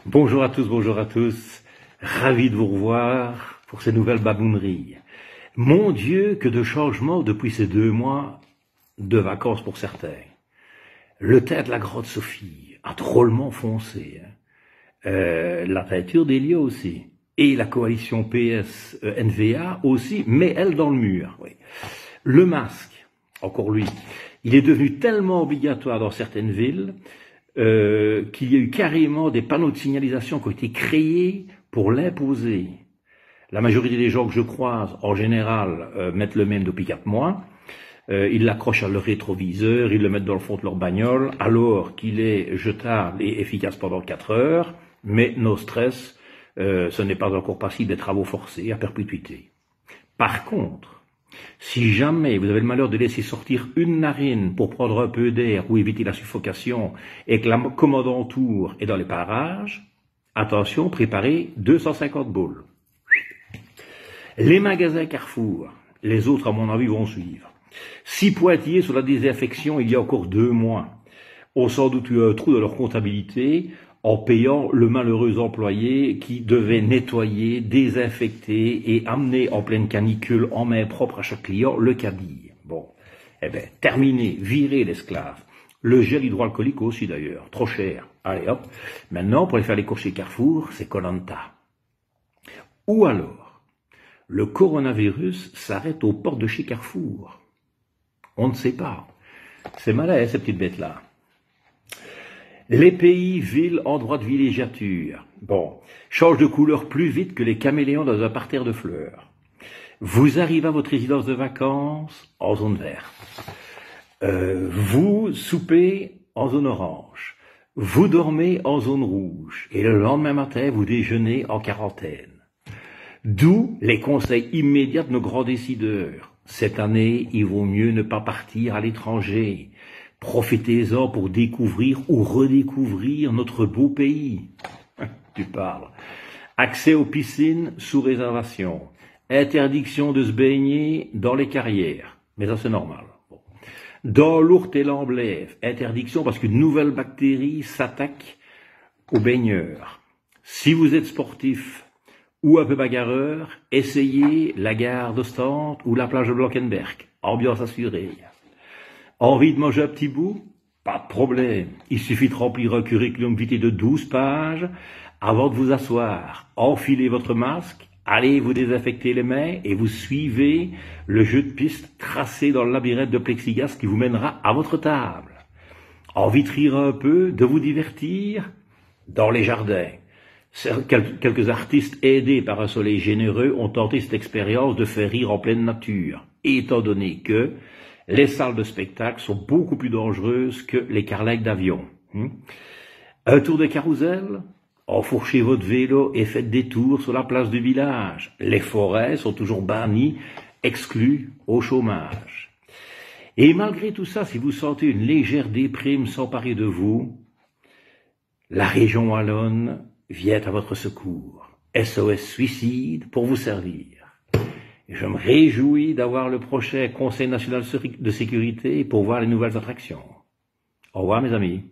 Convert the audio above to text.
Bonjour à tous, ravi de vous revoir pour ces nouvelles babouneries. Mon Dieu, que de changements depuis ces 2 mois de vacances pour certains. Le teint de la grotte Sophie a drôlement foncé. La peinture d'Elia aussi. Et la coalition PS-NVA aussi, mais elle dans le mur. Oui. Le masque, encore lui, il est devenu tellement obligatoire dans certaines villes qu'il y a eu carrément des panneaux de signalisation qui ont été créés pour l'imposer. La majorité des gens que je croise, en général, mettent le même depuis 4 mois. Ils l'accrochent à leur rétroviseur, ils le mettent dans le fond de leur bagnole, alors qu'il est jetable et efficace pendant 4 heures, mais no stress, ce n'est pas encore passible des travaux forcés à perpétuité. Par contre, si jamais vous avez le malheur de laisser sortir une narine pour prendre un peu d'air ou éviter la suffocation et que la commandanture est dans les parages, attention, préparez 250 boules. Les magasins Carrefour, les autres à mon avis vont suivre. Si pointillés sur la désinfection il y a encore 2 mois, ont sans doute eu un trou dans leur comptabilité en payant le malheureux employé qui devait nettoyer, désinfecter et amener en pleine canicule en main propre à chaque client le caddie. Bon, eh ben, terminé, virez l'esclave. Le gel hydroalcoolique aussi d'ailleurs, trop cher. Allez hop, maintenant pour aller faire les courses chez Carrefour, c'est Koh-Lanta. Ou alors, le coronavirus s'arrête aux portes de chez Carrefour. On ne sait pas. C'est malin, ces petites bêtes-là. Les pays, villes, endroits de villégiature. Bon, changent de couleur plus vite que les caméléons dans un parterre de fleurs. Vous arrivez à votre résidence de vacances en zone verte. Vous soupez en zone orange. Vous dormez en zone rouge. Et le lendemain matin, vous déjeunez en quarantaine. D'où les conseils immédiats de nos grands décideurs. Cette année, il vaut mieux ne pas partir à l'étranger. Profitez-en pour découvrir ou redécouvrir notre beau pays. Tu parles. Accès aux piscines sous réservation. Interdiction de se baigner dans les carrières. Mais ça, c'est normal. Bon. Dans l'Ourthe et l'Amblève, interdiction parce qu'une nouvelle bactérie s'attaque aux baigneurs. Si vous êtes sportif ou un peu bagarreur, essayez la gare d'Ostende ou la plage de Blankenberg. Ambiance assurée. Envie de manger un petit bout? Pas de problème. Il suffit de remplir un curriculum vitae de 12 pages avant de vous asseoir. Enfilez votre masque, allez vous désinfecter les mains et vous suivez le jeu de piste tracé dans le labyrinthe de plexiglas qui vous mènera à votre table. Envie de rire un peu, de vous divertir? Dans les jardins. Quelques artistes aidés par un soleil généreux ont tenté cette expérience de faire rire en pleine nature, étant donné que les salles de spectacle sont beaucoup plus dangereuses que les carlingues d'avion. Un tour de carrousel? Enfourchez votre vélo et faites des tours sur la place du village. Les forêts sont toujours bannies, exclues au chômage. Et malgré tout ça, si vous sentez une légère déprime s'emparer de vous, la région wallonne vient à votre secours. SOS Suicide pour vous servir. Je me réjouis d'avoir le prochain Conseil national de sécurité pour voir les nouvelles attractions. Au revoir mes amis.